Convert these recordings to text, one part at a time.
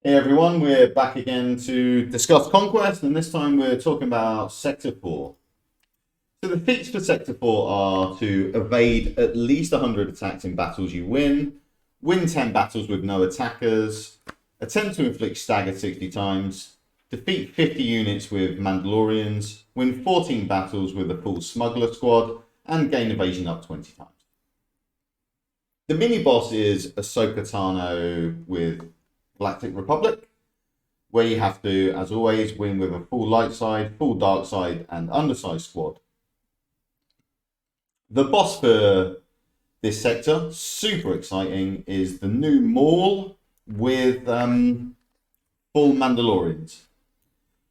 Hey everyone, we're back again to discuss Conquest, and this time we're talking about Sector 4. So the feats for Sector 4 are to evade at least 100 attacks in battles you win 10 battles with no attackers, attempt to inflict stagger 60 times, defeat 50 units with Mandalorians, win 14 battles with a full smuggler squad, and gain evasion up 20 times. The mini-boss is Ahsoka Tano with Galactic Republic, where you have to, as always, win with a full light side, full dark side, and underside squad. The boss for this sector, super exciting, is the new Maul with full Mandalorians.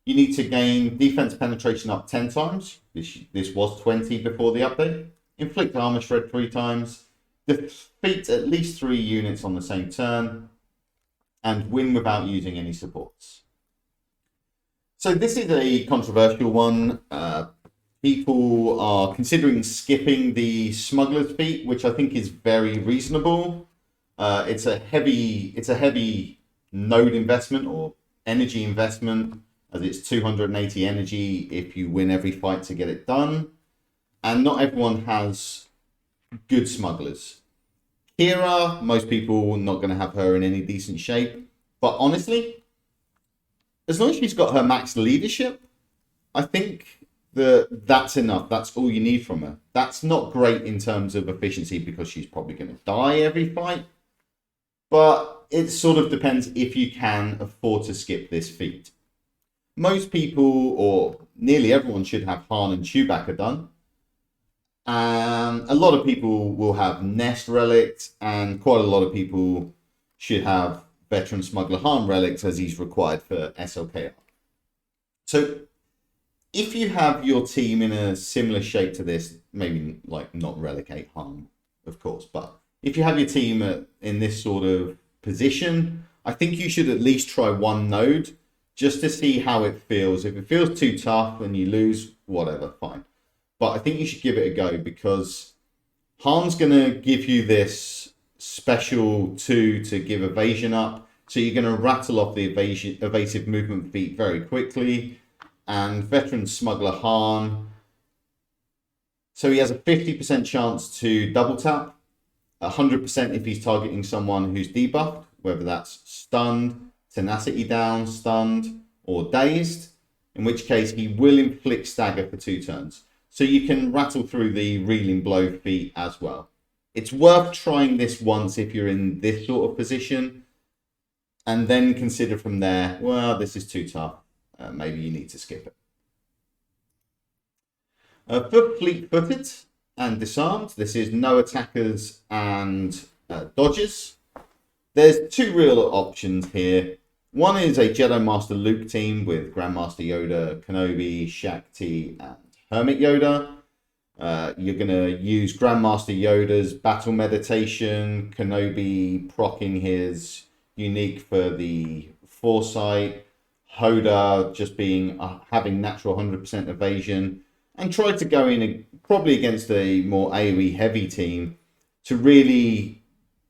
You need to gain defense penetration up 10 times. This was 20 before the update. Inflict armor shred 3 times. Defeat at least 3 units on the same turn. And win without using any supports. So this is a controversial one. People are considering skipping the Smugglers Feet, which I think is very reasonable. It's a heavy node investment or energy investment, as it's 280 energy if you win every fight to get it done. And not everyone has good smugglers. Kira, most people are not going to have her in any decent shape. But honestly, as long as she's got her max leadership, I think that's enough. That's all you need from her. That's not great in terms of efficiency because she's probably going to die every fight. But it sort of depends if you can afford to skip this feat. Most people, or nearly everyone, should have Han and Chewbacca done. A lot of people will have Nest relics, and quite a lot of people should have Veteran Smuggler Han relics as he's required for SLKR. So if you have your team in a similar shape to this, maybe like not relegate Han, of course, but if you have your team in this sort of position, I think you should at least try one node just to see how it feels. If it feels too tough and you lose, whatever, fine. But I think you should give it a go because Han's going to give you this special 2 to give evasion up. So you're going to rattle off the evasive movement feat very quickly. And Veteran Smuggler Han. So he has a 50% chance to double tap. 100% if he's targeting someone who's debuffed, whether that's stunned, tenacity down, stunned, or dazed. In which case he will inflict stagger for 2 turns. So you can rattle through the Reeling Blow feat as well. It's worth trying this once if you're in this sort of position. And then consider from there, well, this is too tough. Maybe you need to skip it. For Fleet-Footed and Disarmed, this is no attackers and dodgers. There's 2 real options here. One is a Jedi Master Luke team with Grandmaster Yoda, Kenobi, Shakti, and Hermit Yoda. You're going to use Grandmaster Yoda's Battle Meditation, Kenobi proccing his unique for the Foresight, Hoda just being having natural 100% evasion, and try to go in probably against a more AoE heavy team to really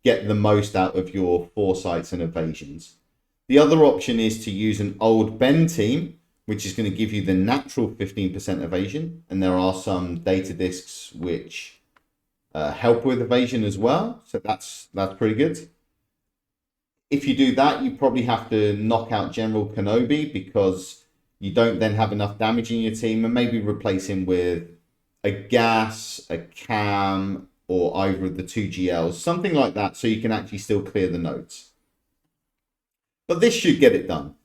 get the most out of your Foresights and evasions. The other option is to use an old Ben team, which is going to give you the natural 15% evasion. And there are some data discs which help with evasion as well. So that's pretty good. If you do that, you probably have to knock out General Kenobi because you don't then have enough damage in your team, and maybe replace him with a Gas, a Cam, or either of the 2 GLs, something like that, so you can actually still clear the nodes. But this should get it done.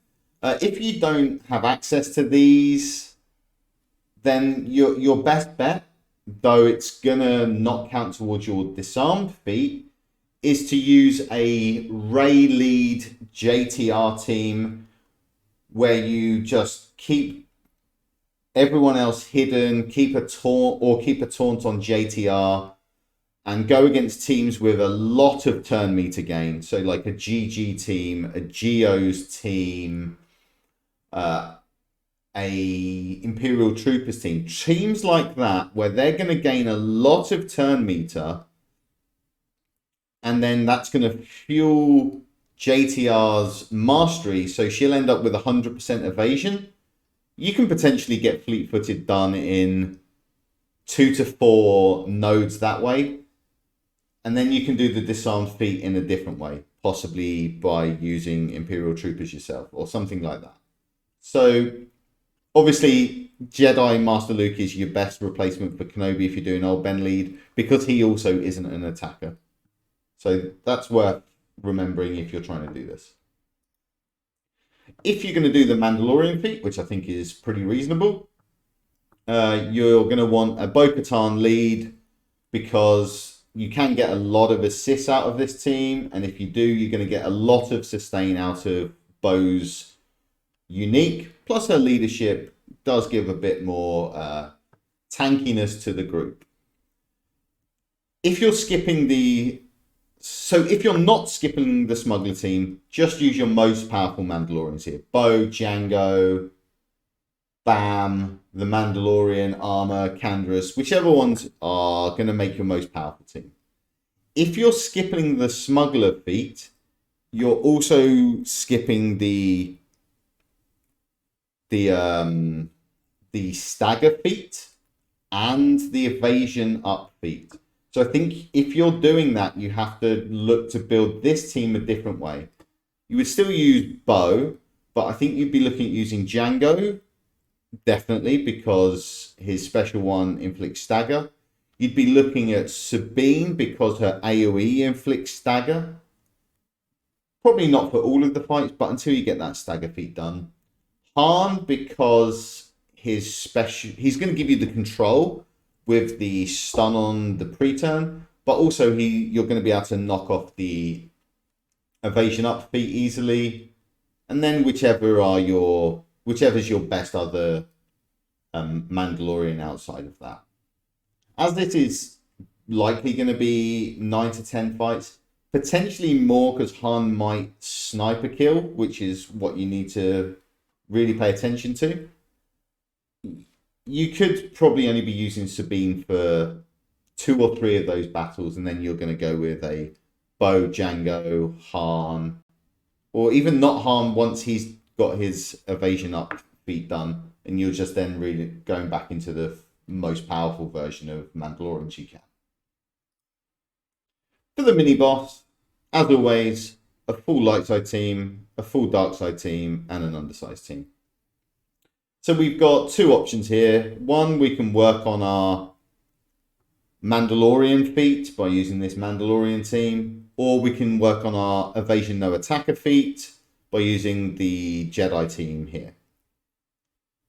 If you don't have access to these, then your best bet, though it's going to not count towards your Disarmed feat, is to use a Ray lead JTR team where you just keep everyone else hidden, keep a taunt on JTR, and go against teams with a lot of turn meter gain. So like a GG team, a Geo's team, a Imperial Troopers team. Teams like that where they're going to gain a lot of turn meter, and then that's going to fuel JTR's mastery, so she'll end up with 100% evasion. You can potentially get fleet-footed done in 2 to 4 nodes that way. And then you can do the Disarmed Feet in a different way, possibly by using Imperial Troopers yourself or something like that. So obviously Jedi Master Luke is your best replacement for Kenobi if you're doing Old Ben lead, because he also isn't an attacker. So that's worth remembering if you're trying to do this. If you're going to do the Mandalorian feat, which I think is pretty reasonable, you're going to want a Bo-Katan lead, because you can get a lot of assists out of this team, and if you do, you're going to get a lot of sustain out of Bo's unique, plus her leadership does give a bit more tankiness to the group. If you're not skipping the smuggler team, just use your most powerful Mandalorians here. Bo, Django, Bam, the Mandalorian, Armor, Canderous, whichever ones are going to make your most powerful team. If you're skipping the smuggler feat, you're also skipping the stagger feat and the evasion up feat. So I think if you're doing that, you have to look to build this team a different way. You would still use Bo, but I think you'd be looking at using Django, definitely, because his special one inflicts stagger. You'd be looking at Sabine because her AoE inflicts stagger. Probably not for all of the fights, but until you get that stagger feat done. Han, because he's going to give you the control with the stun on the pre-turn, but also you're going to be able to knock off the evasion up feat easily. And then whichever's your best other Mandalorian outside of that. As this is likely going to be 9 to 10 fights, potentially more, because Han might sniper kill, which is what you need to really pay attention to. You could probably only be using Sabine for 2 or 3 of those battles, and then you're going to go with a Bo, Django, Han, or even not Han once he's got his evasion up feat done, and you're just then really going back into the most powerful version of Mandalorians you can. For the mini boss, as always, a full light side team, a full dark side team, and an undersized team. So we've got 2 options here. One, we can work on our Mandalorian feat by using this Mandalorian team, or we can work on our evasion no attacker feat by using the Jedi team here.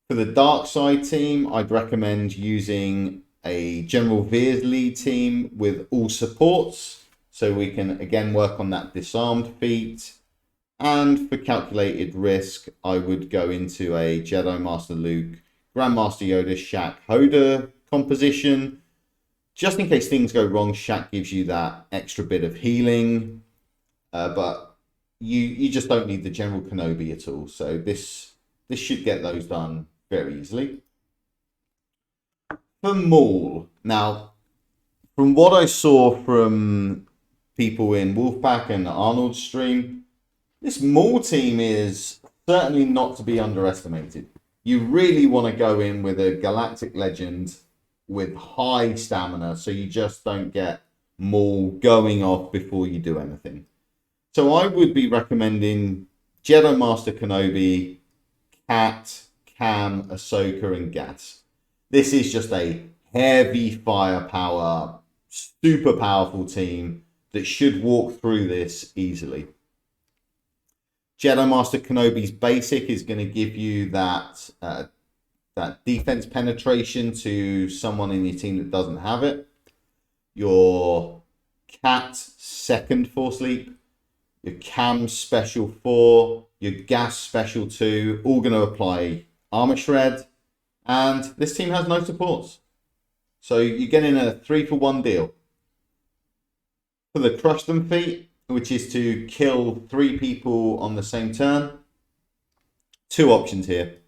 For the dark side team, I'd recommend using a General Veers lead team with all supports, so we can again work on that disarmed feat. And for calculated risk, I would go into a Jedi Master Luke, Grandmaster Yoda, Shaq, Hoda composition. Just in case things go wrong, Shaq gives you that extra bit of healing. But you just don't need the General Kenobi at all. So this should get those done very easily. For Maul, now, from what I saw from people in Wolfpack and Arnold's stream, this Maul team is certainly not to be underestimated. You really want to go in with a galactic legend with high stamina, so you just don't get Maul going off before you do anything. So I would be recommending Jedi Master Kenobi, Cat, Cam, Ahsoka, and Gas. This is just a heavy firepower, super powerful team that should walk through this easily. Jedi Master Kenobi's basic is going to give you that defense penetration to someone in your team that doesn't have it. Your Cat second Force Leap, your Cam special 4, your Gas special 2, all going to apply Armor Shred. And this team has no supports. So you're getting a 3-for-1 deal. For the Crush Them feat, which is to kill 3 people on the same turn, 2 options here.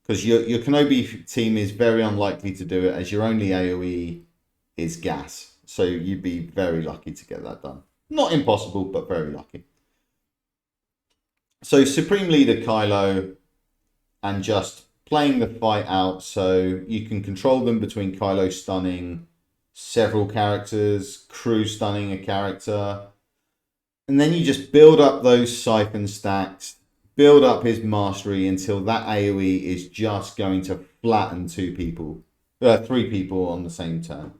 Because your Kenobi team is very unlikely to do it, as your only AoE is Gas. So you'd be very lucky to get that done. Not impossible, but very lucky. So Supreme Leader Kylo, and just playing the fight out so you can control them between Kylo stunning several characters, crew stunning a character, and then you just build up those siphon stacks, build up his mastery until that AoE is just going to flatten three people on the same turn.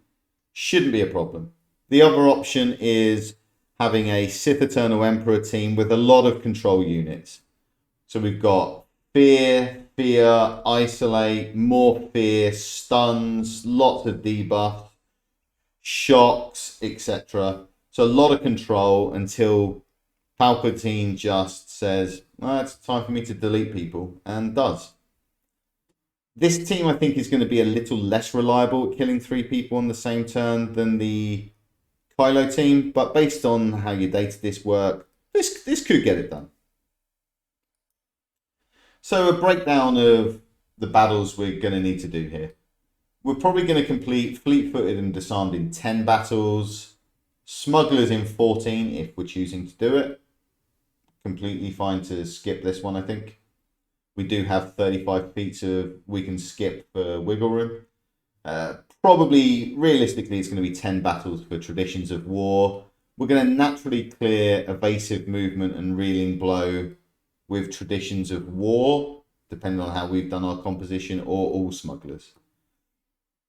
Shouldn't be a problem. The other option is having a Sith Eternal Emperor team with a lot of control units. So we've got fear, isolate, more fear, stuns, lots of debuffs, shocks, etc. So a lot of control until Palpatine just says, it's time for me to delete people, and does. This team, I think, is going to be a little less reliable at killing three people on the same turn than the Kylo team, but based on how your data disc work, this could get it done. So a breakdown of the battles we're going to need to do here. We're probably going to complete Fleet-Footed and Disarmed in 10 battles, Smugglers in 14 if we're choosing to do it. Completely fine to skip this one, I think. We do have 35 feats we can skip for wiggle room. Probably, realistically, it's going to be 10 battles for Traditions of War. We're going to naturally clear Evasive Movement and Reeling Blow with Traditions of War, depending on how we've done our composition, or all Smugglers.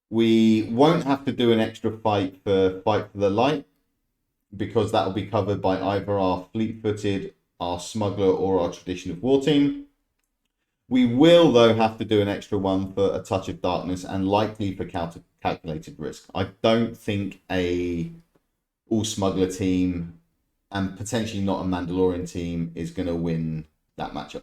We won't have to do an extra fight for the Light, because that will be covered by either our Fleet-Footed, our Smuggler, or our Tradition of War team. We will, though, have to do an extra one for a Touch of Darkness and likely for Calculated Risk. I don't think a all-Smuggler team and potentially not a Mandalorian team is going to win that matchup.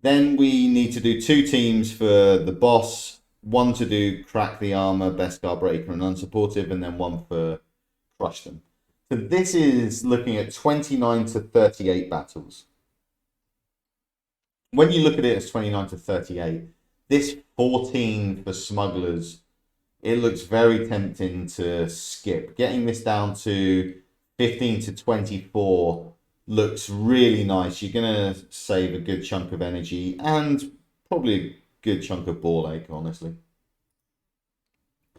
Then we need to do 2 teams for the boss. One to do Crack the Armor, Beskar Breaker, and Unsupportive, and then one for Crush Them. So this is looking at 29 to 38 battles. When you look at it as 29 to 38, this 14 for Smugglers, it looks very tempting to skip. Getting this down to 15 to 24 looks really nice. You're going to save a good chunk of energy and probably a good chunk of ball ache, honestly.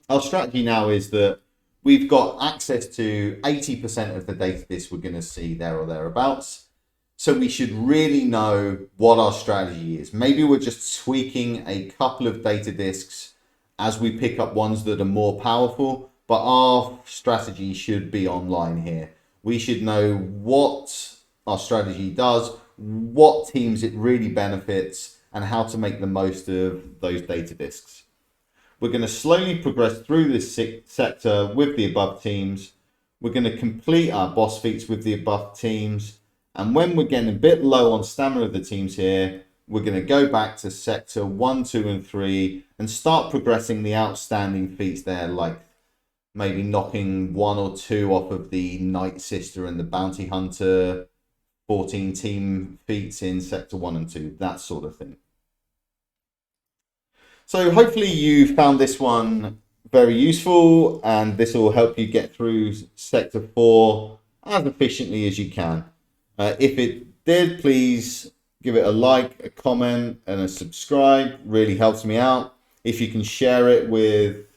Our strategy now is that we've got access to 80% of the data disc we're going to see there or thereabouts. So we should really know what our strategy is. Maybe we're just tweaking a couple of data discs as we pick up ones that are more powerful, but our strategy should be online here. We should know what our strategy does, what teams it really benefits, and how to make the most of those data discs. We're going to slowly progress through this sector with the above teams. We're going to complete our boss feats with the above teams. And when we're getting a bit low on stamina of the teams here, we're going to go back to sector 1, 2, and 3 and start progressing the outstanding feats there, like maybe knocking 1 or 2 off of the Night Sister and the Bounty Hunter, 14 team feats in sector 1 and 2, that sort of thing. So hopefully you found this one very useful, and this will help you get through sector 4 as efficiently as you can. If it did, please give it a like, a comment, and a subscribe. Really helps me out. If you can share it with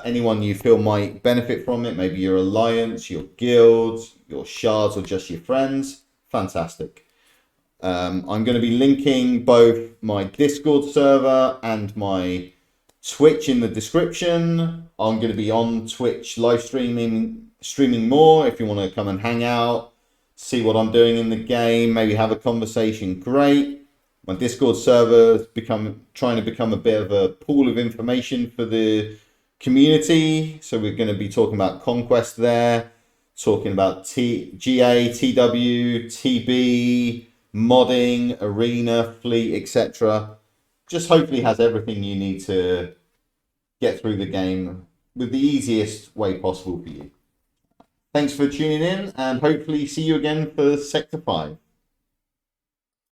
anyone you feel might benefit from it, maybe your alliance, your guild, your shards, or just your friends, fantastic. I'm going to be linking both my Discord server and my Twitch in the description. I'm going to be on Twitch live streaming more if you want to come and hang out, see what I'm doing in the game, maybe have a conversation, great. My Discord server is trying to become a bit of a pool of information for the community. So we're going to be talking about Conquest there, talking about GA, TW, TB, modding, arena, fleet, etc. Just hopefully has everything you need to get through the game with the easiest way possible for you. Thanks for tuning in, and hopefully see you again for Sector 5.